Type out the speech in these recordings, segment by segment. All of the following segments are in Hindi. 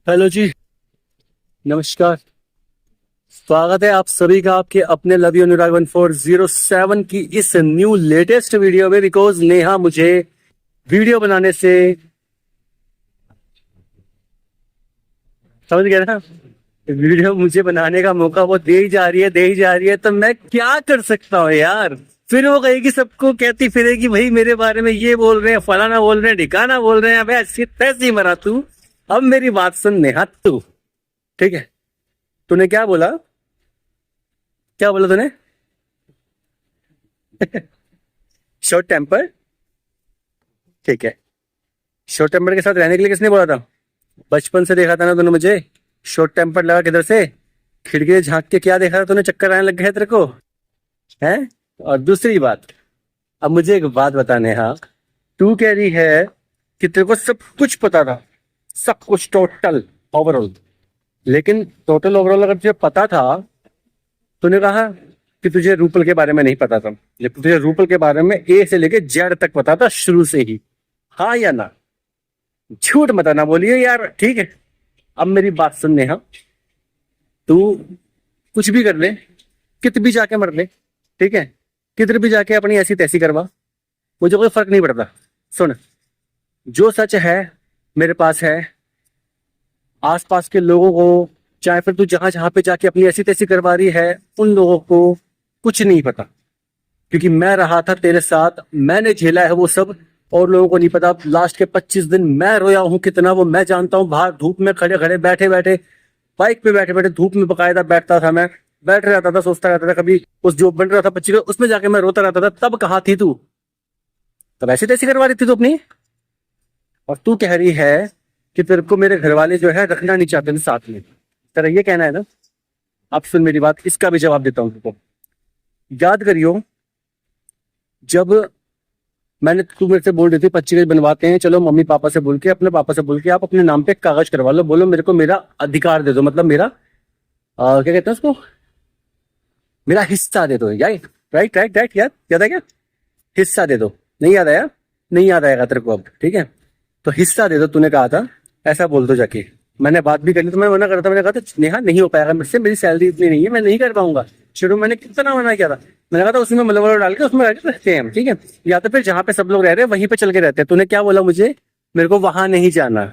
हेलो जी। नमस्कार। स्वागत है आप सभी का आपके अपने लव यू अनुराग 1407 की इस न्यू लेटेस्ट वीडियो में। बिकॉज नेहा मुझे वीडियो बनाने से, समझ गया ना, वीडियो मुझे बनाने का मौका वो दे ही जा रही है। तो मैं क्या कर सकता हूँ यार। फिर वो कहेगी, सबको कहती फिरेगी भाई मेरे बारे में ये बोल रहे हैं, फलाना बोल रहे हैं, ढिकाना बोल रहे हैं। अब ऐसी तैसी मरा तू। अब मेरी बात सुन नेहा तू, ठीक है। तूने क्या बोला, क्या बोला तूने? शॉर्ट टेम्पर, ठीक है। शॉर्ट टेम्पर के साथ रहने के लिए किसने बोला था? बचपन से देखा था ना तूने मुझे। शॉर्ट टेम्पर लगा किधर से? खिड़की से झांक के क्या देखा था तूने? चक्कर आने लग गए तेरे को, हैं? और दूसरी बात, अब मुझे एक बात बता नेहा, तू कह रही है कि तेरे को सब कुछ पता था, सब कुछ टोटल ओवरऑल। लेकिन टोटल ओवरऑल अगर तुझे पता था, तूने कहा कि तुझे रूपल के बारे में नहीं पता था, जबकि तुझे रूपल के बारे में ए से लेके जेड तक पता था शुरू से ही। हाँ या ना? झूठ मत ना बोलिए यार, ठीक है। अब मेरी बात सुन नेहा, तू कुछ भी कर ले, कित भी जाके मर ले, ठीक है, किधर भी जाके अपनी ऐसी तैसी करवा, मुझे कोई फर्क नहीं पड़ता। सुन, जो सच है मेरे पास है। आसपास के लोगों को, चाहे फिर तू जहां जहां पे जाके अपनी ऐसी तैसी करवा रही है, उन लोगों को कुछ नहीं पता, क्योंकि मैं रहा था तेरे साथ, मैंने झेला है वो सब। और लोगों को नहीं पता। लास्ट के 25 दिन मैं रोया हूं कितना, वो मैं जानता हूं। बाहर धूप में खड़े खड़े, बैठे बैठे, बाइक पे बैठे बैठे, धूप में बकायदा बैठता था मैं, बैठ रहता था, सोचता रहता था। कभी उस जो बन रहा था 25 का, उसमें जाके मैं रोता रहता था। तब कहाँ थी तू? तब ऐसी तैसी करवा रही थी तू अपनी। और तू कह रही है कि तेरे को मेरे घर वाले जो है रखना नहीं चाहते थे साथ में, तेरा ये कहना है ना? अब सुन मेरी बात, इसका भी जवाब देता हूं तुमको। याद करियो, जब तू मेरे से बोल रही थी 25 बनवाते हैं, चलो मम्मी पापा से बोल के, अपने पापा से बोल के आप अपने नाम पे कागज करवा लो, बोलो मेरे को मेरा अधिकार दे दो, मतलब मेरा क्या कहते हैं उसको, मेरा हिस्सा दे दो। राइट राइट राइट राइट, याद है क्या? हिस्सा दे दो। नहीं याद आया? नहीं याद आएगा तेरे को अब, ठीक है। तो हिस्सा दे दो तूने कहा था, ऐसा बोल दो जाके। मैंने बात भी करी तो मैं मना करता, मैंने कहा था नेहा नहीं हो पाएगा मेरे से, मेरी सैलरी इतनी नहीं है, मैं नहीं कर पाऊंगा। शुरू मैंने कितना मना किया था, मैंने कहा था उसमें मतलब डाल के उसमें रहते हैं हम, ठीक है, या तो फिर जहां पे सब लोग रह रहे हैं वहीं पे चल के रहते हैं। तूने क्या बोला मुझे? मेरे को वहां नहीं जाना,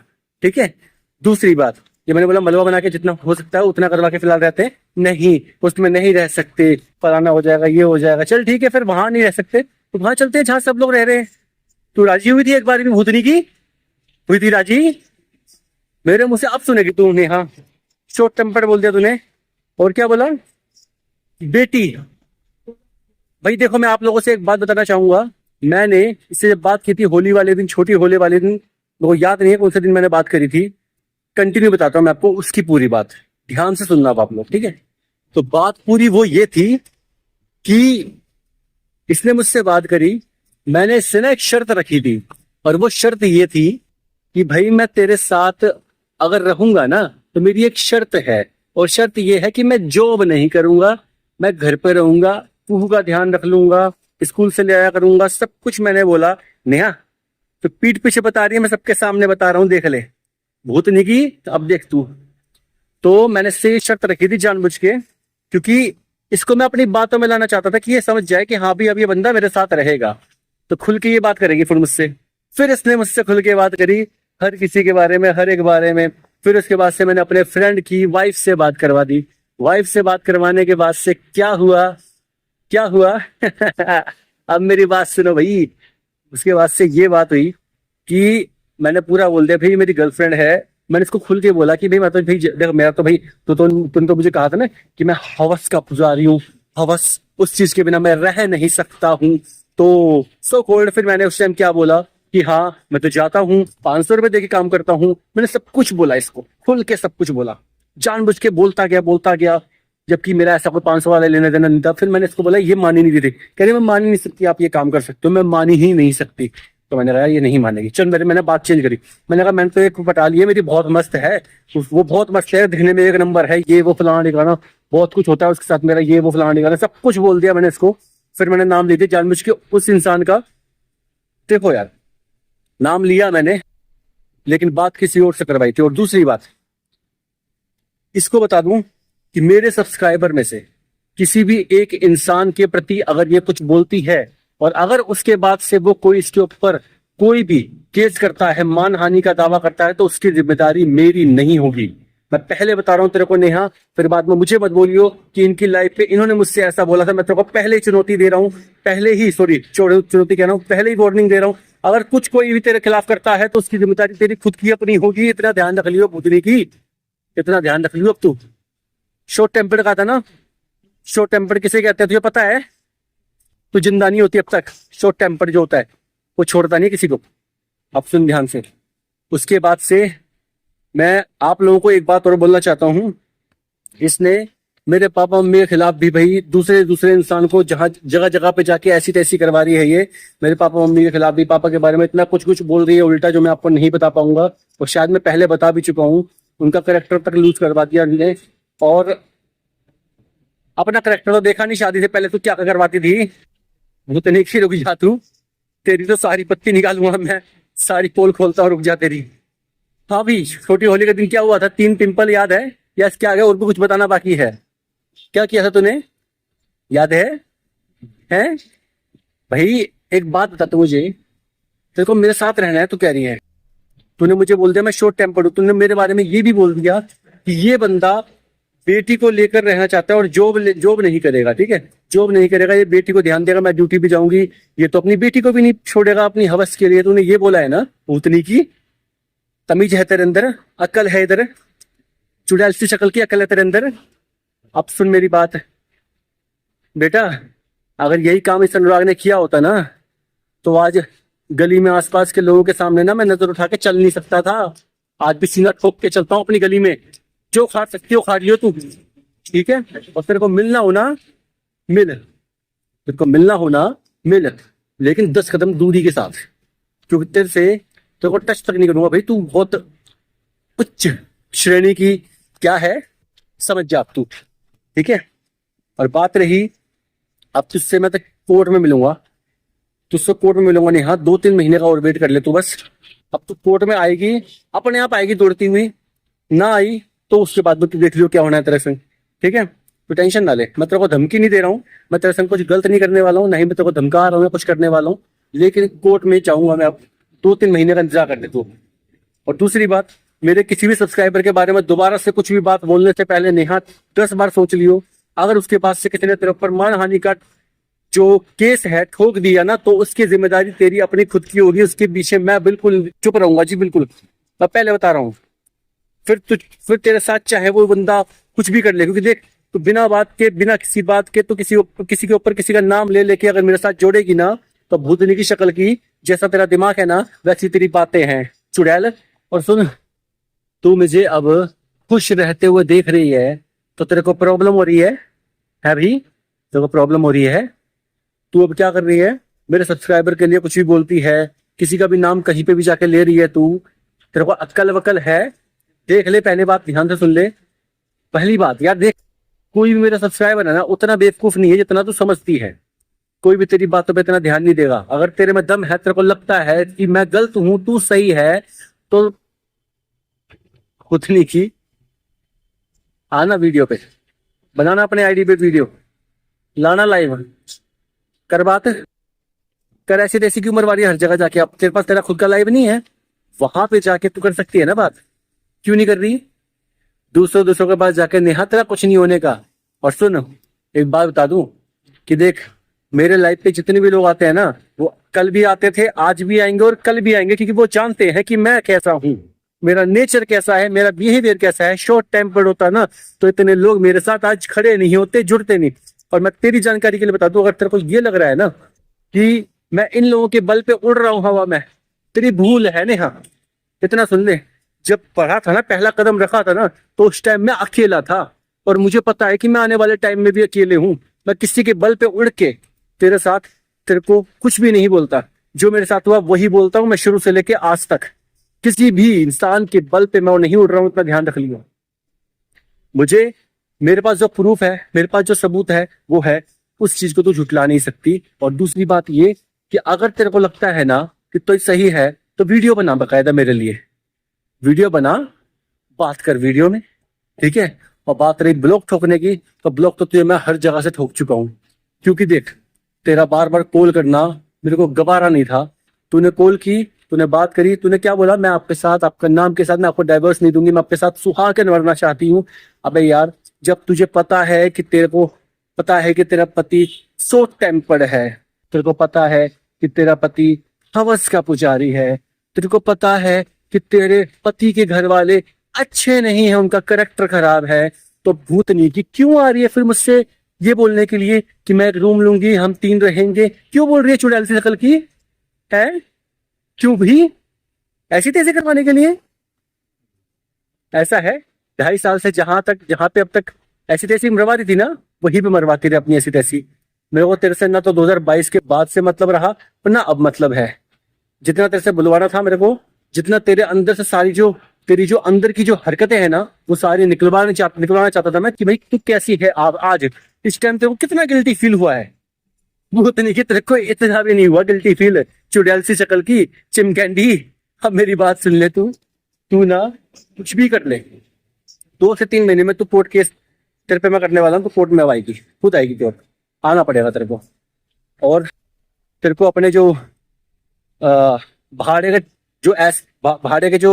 ठीक है। दूसरी बात, ये मैंने बोला मलबा बना के जितना हो सकता है उतना करवा के फिलहाल रहते हैं, नहीं उसमें नहीं रह सकते, फलाना हो जाएगा, ये हो जाएगा। चल ठीक है, फिर वहां नहीं रह सकते तो वहां चलते हैं जहां सब लोग रह रहे हैं। तू राजी हुई थी एक बार भी भूतनी की? हुई थी राजी? मेरे मुंह से अब सुनेगी तू नेहा। शॉर्ट टेम्पर बोल दिया तूने। और क्या बोला? बेटी। भाई देखो, मैं आप लोगों से एक बात बताना चाहूंगा। मैंने इससे जब बात की थी होली वाले दिन, छोटी होली वाले दिन, मेरे को याद नहीं है कौन से दिन मैंने बात करी थी। कंटिन्यू बताता हूँ मैं आपको उसकी पूरी बात, ध्यान से सुनना आप लोग, ठीक है। तो बात पूरी वो ये थी कि इसने मुझसे बात करी, मैंने इससे ना एक शर्त रखी थी, और वो शर्त ये थी कि भाई मैं तेरे साथ अगर रहूंगा ना तो मेरी एक शर्त है, और शर्त ये है कि मैं जॉब नहीं करूंगा, मैं घर पे रहूंगा, तू का ध्यान रख लूंगा, स्कूल से ले आया करूंगा, सब कुछ मैंने बोला। नेहा तो पीठ पीछे बता रही है, मैं सबके सामने बता रहा हूँ, देख ले। भूतनी की तो अब देख तू। तो मैंने से शर्त रखी थी जानबूझ के, क्योंकि इसको मैं अपनी बातों में लाना चाहता था कि ये समझ जाए कि हाँ भी अब ये बंदा मेरे साथ रहेगा, तो खुल के ये बात करेगी फिर मुझसे। फिर इसने मुझसे खुल के बात करी हर किसी के बारे में, हर एक बारे में। फिर उसके बाद से मैंने अपने फ्रेंड की वाइफ से बात करवा दी। वाइफ से बात करवाने के बाद से क्या हुआ, क्या हुआ? अब मेरी बात सुनो भाई। उसके बाद से ये बात हुई कि मैंने पूरा बोल दिया भाई मेरी गर्लफ्रेंड है। मैंने इसको खुल के बोला कि भाई मैं तो भाई देखो मेरा तो भाई, तुम तो मुझे कहा था ना कि मैं हवस का पुजारी हूँ, हवस, उस चीज के बिना मैं रह नहीं सकता हूँ। तो सो कोल्ड, फिर मैंने उस टाइम क्या बोला कि हाँ मैं तो जाता हूँ, 500 रुपए देके काम करता हूँ। मैंने सब कुछ बोला, इसको खुल के सब कुछ बोला, जानबूझ के बोलता गया, जबकि मेरा ऐसा कोई 500 वाला लेना देना नहीं था। फिर मैंने इसको बोला, ये मान ही नहीं थी, कह रही मैं मान ही नहीं सकती, आप ये काम कर सकते हो, मैं मान ही नहीं सकती। तो मैंने कहा ये नहीं मानेगी, चल मैंने बात चेंज करी। मैंने कहा मैंने तो एक पटा ली है, मेरी बहुत मस्त है, वो बहुत मस्त है, दिखने में एक नंबर है, ये वो फलाना ठिकाना, बहुत कुछ होता है उसके साथ मेरा, ये वो फलाना ठिकाना, सब कुछ बोल दिया मैंने इसको। फिर मैंने नाम ले दिया जानबूझ के उस इंसान का। देखो यार, नाम लिया मैंने, लेकिन बात किसी और से करवाई थी। और दूसरी बात, इसको बता दूं कि मेरे सब्सक्राइबर में से किसी भी एक इंसान के प्रति अगर ये कुछ बोलती है और अगर उसके बाद से वो कोई इसके ऊपर कोई भी केस करता है, मानहानि का दावा करता है, तो उसकी जिम्मेदारी मेरी नहीं होगी। मैं पहले बता रहा हूं तेरे को नेहा, फिर बाद में मुझे मत बोलियो कि इनकी लाइफ पे इन्होंने मुझसे ऐसा बोला था। मैं तेरे को पहले ही चुनौती दे रहा हूं, पहले ही चुनौती कह रहा हूं, पहले ही वार्निंग दे रहा हूं। अगर कुछ कोई भी तेरे खिलाफ करता है तो उसकी जिम्मेदारी तेरी खुद की अपनी होगी। इतना ध्यान रख लियो बुद्धि की, इतना ध्यान रख लियो। अब तू शॉर्ट टेम्पर्ड का था ना, शॉर्ट टेम्पर्ड किसे कहते हैं तुझे पता है? तू जिंदा नहीं होती अब तक। शॉर्ट टेम्पर्ड जो होता है वो छोड़ता नहीं किसी को। अब सुन ध्यान से। उसके बाद से मैं आप लोगों को एक बात और बोलना चाहता हूं। इसने मेरे पापा मम्मी के खिलाफ भी भाई दूसरे इंसान को जहां जगह जगह पे जाके ऐसी तैसी करवा रही है। ये मेरे पापा मम्मी के खिलाफ भी पापा के बारे में इतना कुछ कुछ बोल रही है उल्टा, जो मैं आपको नहीं बता पाऊंगा। और शायद मैं पहले बता भी चुका हूं। उनका करेक्टर तक लूज करवा दिया हमने। और अपना करेक्टर तो देखा नहीं शादी से पहले तू क्या करवाती थी। वो तो नहीं रुक जा तू, तेरी तो सारी पत्ती निकालूंगा मैं, सारी पोल खोलता हूँ, रुक जा तेरी। हाँ भी छोटी होली के दिन क्या हुआ था? 3 पिंपल याद है या इसके आगे और भी कुछ बताना बाकी है? क्या किया था तूने, याद है? हैं भाई एक बात बता तू मुझे, तेरे को मेरे साथ रहना है, तू कह रही है। तूने मुझे बोल दिया मैं शॉर्ट टेम्पर्ड हूं। तूने मेरे बारे में ये भी बोल दिया कि ये बंदा बेटी को लेकर रहना चाहता है और जॉब नहीं करेगा। ठीक है, जॉब नहीं करेगा, ये बेटी को ध्यान देगा, मैं ड्यूटी भी जाऊंगी। ये तो अपनी बेटी को भी नहीं छोड़ेगा अपनी हवस के लिए। तूने ये बोला है ना, उतनी की तमीज है तेरे अंदर, अकल है इधर, चुड़ैल सी शक्ल की अकल है तेरे अंदर। अब सुन मेरी बात बेटा, अगर यही काम इस अनुराग ने किया होता ना तो आज गली में आसपास के लोगों के सामने ना मैं नजर उठा के चल नहीं सकता था। आज भी सीना ठोक के चलता हूँ अपनी गली में। जो खा सकती हो खा लियो तू, ठीक है? और तेरे को मिलना हो ना मिल, तेरे को मिलना हो ना मिल, लेकिन 10 कदम दूरी के साथ, क्योंकि तेरे को टच तक नहीं करूंगा भाई। तू बहुत उच्च श्रेणी की क्या है समझ जा तू, ठीक है? और बात रही अब तुझसे मैं तो कोर्ट में मिलूंगा, तुझसे कोर्ट में मिलूंगा नहीं। हाँ 2-3 महीने का और वेट कर ले तू बस। अब तू कोर्ट में आएगी, अपने आप आएगी दौड़ती हुई। ना आई तो उसके बाद में तू देख लियो क्या होना है तेरे संग, ठीक है? तू टेंशन ना ले, मैं तेरे को धमकी नहीं दे रहा हूँ, मैं तेरे संग कुछ गलत नहीं करने वाला हूँ, नहीं मैं तेरे को धमका रहा हूँ कुछ करने वाला हूँ। लेकिन कोर्ट में चाहूंगा मैं, अब 2-3 महीने का इंतजार कर ले तू। और दूसरी बात, मेरे किसी भी सब्सक्राइबर के बारे में दोबारा से कुछ भी बात बोलने से पहले नेहा 10 बार सोच लियो। अगर उसके पास से किसी ने तेरे ऊपर मानहानि का जो केस है ठोक दिया ना, तो उसकी जिम्मेदारी तेरी अपनी खुद की होगी। उसके पीछे मैं बिल्कुल चुप रहूंगा जी, बिल्कुल, मैं पहले बता रहा हूँ। फिर तेरे साथ चाहे वो बंदा कुछ भी कर ले, क्योंकि देख तो बिना बात के, बिना किसी बात के तो किसी के ऊपर किसी का नाम ले लेके अगर मेरे साथ जोड़ेगी ना, तो भूतनी की शक्ल की जैसा तेरा दिमाग है ना वैसी तेरी बातें हैं चुड़ैल। और सुन, तू मुझे अब खुश रहते हुए देख रही है तो तेरे को प्रॉब्लम हो रही है भाई? तेरे को प्रॉब्लम हो रही है? तू अब क्या कर रही है? मेरे सब्सक्राइबर के लिए कुछ भी बोलती है, किसी का भी नाम कहीं पे भी जाके ले रही है तू। तेरे को अक्ल वक्ल है? देख ले, पहले बात ध्यान से सुन ले। पहली बात यार देख, कोई भी मेरा सब्सक्राइबर है ना उतना बेवकूफ नहीं है जितना तू समझती है। कोई भी तेरी बातों पे इतना ध्यान नहीं देगा। अगर तेरे में दम है, तेरे को लगता है कि मैं गलत हूं तू सही है, तो खुद नहीं की आना वीडियो पे, बनाना अपने आईडी पे वीडियो, लाना लाइव, कर बात कर। ऐसी तैसी की उम्र वाली हर जगह जाके, अब तेरे पास तेरा खुद का लाइव नहीं है, वहां पे जाके तू कर सकती है ना बात। क्यों नहीं कर रही? दूसरों के पास जाके नेहा तेरा कुछ नहीं होने का। और सुन एक बात बता दूं कि देख, मेरे लाइफ पे जितने भी लोग आते हैं ना, वो कल भी आते थे, आज भी आएंगे और कल भी आएंगे, क्योंकि वो जानते हैं कि मैं कैसा हूं, मेरा नेचर कैसा है, मेरा बिहेवियर कैसा है। शॉर्ट टेम्पर्ड होता ना तो इतने लोग मेरे साथ आज खड़े नहीं होते, जुड़ते नहीं। और मैं तेरी जानकारी के लिए बता दूं, अगर तेरे को ये लग रहा है ना कि मैं इन लोगों के बल पे उड़ रहा हूं हवा में, तेरी भूल है नेहा। इतना सुन ले, जब पढ़ा था ना, पहला कदम रखा था ना, तो उस टाइम मैं अकेला था, और मुझे पता है कि मैं आने वाले टाइम में भी अकेले हूं। मैं किसी के बल पे उड़ के तेरे साथ, तेरे को कुछ भी नहीं बोलता। जो मेरे साथ हुआ वही बोलता हूं मैं, शुरू से लेके आज तक। किसी भी इंसान के बल पे मैं नहीं उड़ रहा हूं, इतना ध्यान रख लियो। मुझे, मेरे पास जो प्रूफ है, मेरे पास जो सबूत है वो है, उस चीज को तू झुटला नहीं सकती। और दूसरी बात ये कि अगर तेरे को लगता है ना कि तो सही है, तो वीडियो बना, बकायदा मेरे लिए वीडियो बना, बात कर वीडियो में, ठीक है। और बात रही ब्लॉक ठोकने की, तो ब्लॉक तो तुझे मैं हर जगह से ठोक चुका हूँ। क्योंकि देख, तेरा बार बार कॉल करना मेरे को गवारा नहीं था। तूने कॉल की, तूने बात करी, तूने क्या बोला, मैं आपके साथ, आपका नाम के साथ मैं आपको डाइवर्स नहीं दूंगी, मैं आपके साथ सुहा के मरना चाहती हूँ। अबे यार, जब तुझे पता है कि तेरे को पता है कि तेरा पति सो टेम्पर्ड है, तेरे को पता है कि तेरा पति हवस का पुजारी है, तेरे को पता है कि तेरे पति के घर वाले अच्छे नहीं है, उनका करेक्टर खराब है, तो भूतनी की क्यों आ रही है फिर मुझसे ये बोलने के लिए कि मैं एक रूम लूंगी, हम 3 रहेंगे? क्यों बोल रही है चुड़ैल सी शक्ल की है? क्यों भी? ऐसी तेजी करवाने के लिए? ऐसा है, 2.5 साल से जहां पे अब तक ऐसी तैसी मरवा रही थी ना, वहीं पे मरवाती रही अपनी ऐसी तैसी। मेरे को तेरे से ना तो 2022 के बाद से मतलब रहा, और ना अब मतलब है। जितना तेरे से बुलवाना था मेरे को, जितना तेरे अंदर से सारी जो तेरी जो अंदर की जो हरकतें हैं ना, वो सारी निकलवाना चाहता था मैं, कि भाई तू कैसी है आज इस टाइम तेरे को कितना गिल्टी फील हुआ है। वो तो नहीं कि तेरे को इतना भी नहीं हुआ गिल्टी फील, चुड़ैल सी शक्ल की चिमकैंडी। अब मेरी बात सुन ले, तू ना कुछ भी कर ले, 2 से 3 महीने में तू कोर्ट केस तेरे पे मैं करने वाला हूँ, तो कोर्ट में अब आएगी, खुद आएगी कोर्ट, आना पड़ेगा तेरे को। और तेरे को अपने जो भाड़े के भाड़े के जो,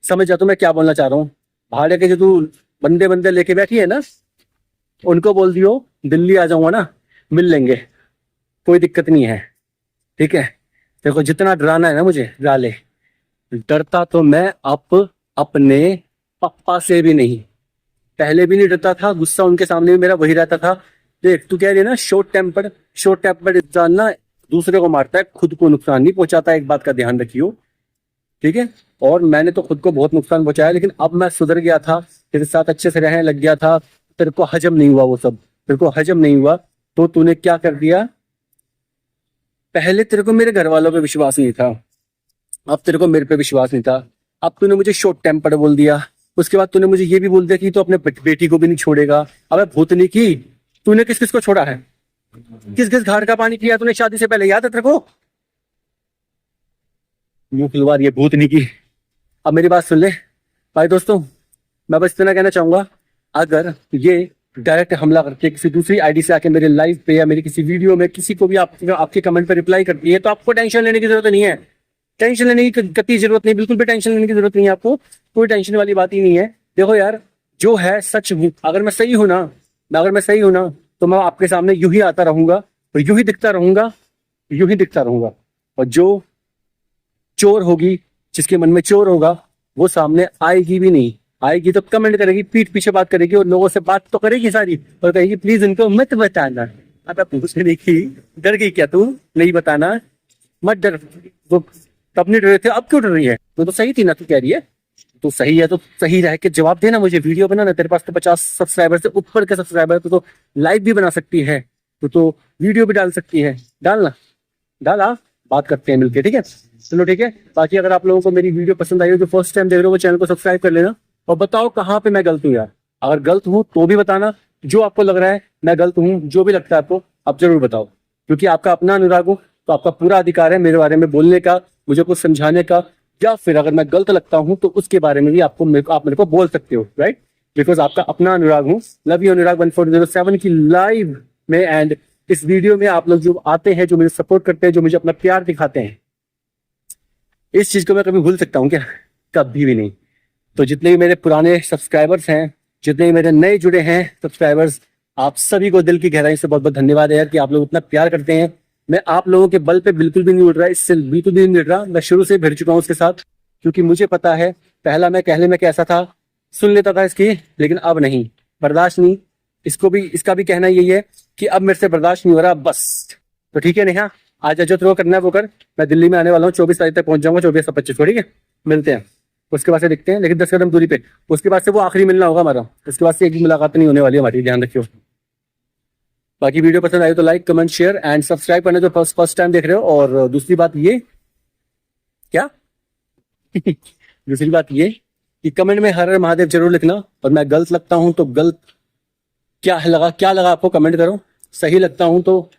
समझ जा तू मैं क्या बोलना चाह रहा हूँ, भाड़े के जो तू बंदे बंदे लेके बैठी है ना, उनको बोल दियो दिल्ली आ जाऊंगा ना, मिल लेंगे, कोई दिक्कत नहीं है। ठीक है, तेरे को जितना डराना है ना मुझे डरा ले। डरता तो मैं अपने पापा से भी नहीं, पहले भी नहीं डरता था, गुस्सा उनके सामने भी मेरा वही रहता था। देख, तू कह रही है ना शॉर्ट टेम्पर्ड इंसान ना दूसरे को मारता है, खुद को नुकसान नहीं पहुंचाता, एक बात का ध्यान रखियो। ठीक है, और मैंने तो खुद को बहुत नुकसान पहुंचाया, लेकिन अब मैं सुधर गया था, तेरे साथ अच्छे से रहने लग गया था, तेरे को हजम नहीं हुआ वो सब, तेरे को हजम नहीं हुआ, तो तूने क्या कर दिया। पहले तेरे को मेरे घर वालों पे विश्वास नहीं था, अब तेरे को मेरे पे विश्वास नहीं था, अब तूने मुझे शॉर्ट टेम्पर्ड बोल दिया, उसके बाद तूने मुझे ये भी बोल दिया कि तू अपने बेटी को भी नहीं छोड़ेगा। अबे भूतनी की, तूने किस किस को छोड़ा है, किस किस घाट का पानी किया तूने शादी से पहले, याद है तेरे को? मुंह खुलवा रही है भूतनी की। अब मेरी बात सुन ले भाई दोस्तों, मैं बस इतना कहना चाहूंगा, अगर ये डायरेक्ट हमला करके किसी दूसरी आईडी से आके मेरे लाइव पे या मेरी किसी वीडियो में किसी को भी आपके कमेंट पे रिप्लाई करती है, तो आपको टेंशन लेने की जरूरत नहीं है, टेंशन लेने की कतई जरूरत नहीं, बिल्कुल भी टेंशन लेने की जरूरत नहीं है आपको, कोई टेंशन वाली बात ही नहीं है। देखो यार, जो है सच हूं, अगर मैं सही हूं ना, तो मैं आपके सामने यूं ही आता रहूंगा, और यूं ही दिखता रहूंगा, और जो चोर होगी, जिसके मन में चोर होगा, वो सामने आएगी भी नहीं, आएगी तो कमेंट करेगी, पीठ पीछे बात करेगी, और लोगों से बात तो करेगी सारी, और कहेगी प्लीज इनको मत बताना। अब पूछने देखी, डर गई क्या तू? नहीं बताना, मत डर। वो तब नहीं डर रहे थे, अब क्यों डर रही है? तो सही थी ना, तू कह रही है तो सही है, तो सही रह के जवाब देना मुझे, वीडियो बनाना, तेरे पास तो 50 सब्सक्राइबर से ऊपर के सब्सक्राइबर, तो लाइव भी बना सकती है, तो वीडियो भी डाल सकती है, डाला, बात करते हैं मिलके, ठीक है? चलो ठीक है, बाकी अगर आप लोगों को मेरी वीडियो पसंद आई हो, जो फर्स्ट टाइम देख रहे हो, वो चैनल को सब्सक्राइब कर लेना, और बताओ कहाँ पे मैं गलत हूँ यार। अगर गलत हूँ तो भी बताना, जो आपको लग रहा है मैं गलत हूँ, जो भी लगता है आपको, आप जरूर बताओ, क्योंकि आपका अपना अनुराग हूँ, तो आपका पूरा अधिकार है मेरे बारे में बोलने का, मुझे कुछ समझाने का, या फिर अगर मैं गलत लगता हूँ तो उसके बारे में भी आप मेरे को बोल सकते हो, राइट? बिकॉज आपका अपना अनुराग हूँ। लव यू अनुराग 1407 की लाइव में, एंड इस वीडियो में आप लोग जो आते हैं, जो मुझे सपोर्ट करते हैं, जो मुझे अपना प्यार दिखाते हैं, इस चीज को मैं कभी भूल सकता हूँ क्या? कभी भी नहीं। तो जितने भी मेरे पुराने सब्सक्राइबर्स हैं, जितने भी मेरे नए जुड़े हैं सब्सक्राइबर्स, आप सभी को दिल की गहराई से बहुत बहुत धन्यवाद है यार, कि आप लोग इतना प्यार करते हैं। मैं आप लोगों के बल पे बिल्कुल भी नहीं उड़ रहा, इससे बिल्कुल भी नहीं उड़ रहा, मैं शुरू से भिड़ चुका हूँ उसके साथ, क्योंकि मुझे पता है पहला मैं कहने में कैसा था, सुन लेता था इसकी, लेकिन अब नहीं, बर्दाश्त नहीं। इसका भी कहना यही है कि अब मेरे से बर्दाश्त नहीं हो रहा, बस। तो ठीक है नेहा, आज जो तेरे को करना है वो कर, मैं दिल्ली में आने वाला हूँ, 24 तारीख तक पहुंच जाऊंगा, 24 से 25 को, ठीक है? मिलते हैं, उसके बाद से दिखते हैं, लेकिन 10 कदम दूरी पे, उसके बाद से वो आखिरी मिलना होगा हमारा, उसके बाद से एक भी मुलाकात नहीं होने वाली हमारी, ध्यान रखियो। बाकी वीडियो पसंद आई तो like comment share and subscribe करना, जो फर्स्ट टाइम देख रहे हो। और दूसरी बात ये क्या दूसरी बात ये कि कमेंट में हर हर महादेव जरूर लिखना, और मैं गलत लगता हूं तो गलत क्या लगा आपको कमेंट करो, सही लगता हूं तो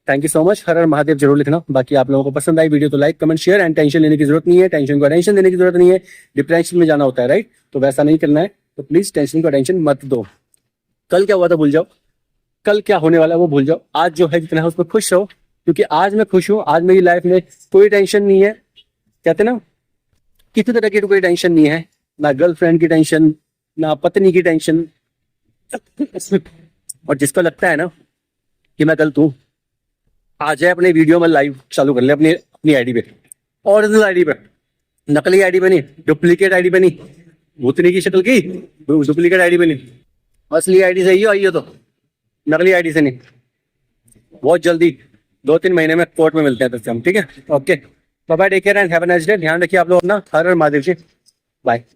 थैंक यू सो मच, हर हर महादेव जरूर लिखना। बाकी आप लोगों को पसंद आई वीडियो तो like comment share, and tension लेने की जरूरत नहीं है, टेंशन को टेंशन देने की जरूरत नहीं है, डिप्रेशन में जाना होता है, राइट? तो वैसा नहीं करना है, तो प्लीज टेंशन को टेंशन मत दो। कल क्या हुआ था भूल जाओ, कल क्या होने वाला है वो भूल जाओ। आज जो है जितना है उसमें खुश रहो, क्योंकि आज मैं खुश हूँ। आज मेरी लाइफ में कोई टेंशन नहीं है। कहते ना, किसी तरह की कोई टेंशन नहीं है, ना गर्लफ्रेंड की टेंशन, ना पत्नी की टेंशन। और जिसको लगता है ना कि मैं गलत हूँ, आ जाए अपने वीडियो में लाइव चालू कर ले अपनी अपनी आईडी पे, ओरिजिनल आईडी पे, नकली आईडी पे नहीं, डुप्लीकेट आईडी पे नहीं, भूतनी की शक्ल की डुप्लीकेट आईडी पे नहीं, असली आईडी से ही आई हो तो, नकली आईडी से नहीं। बहुत जल्दी 2-3 महीने में कोर्ट में मिलते हैं तो हम, ठीक है। Okay, bye bye, take care and have a nice day. ध्यान रखिए आप लोग अपना। हर हर महादेव जी, बाय।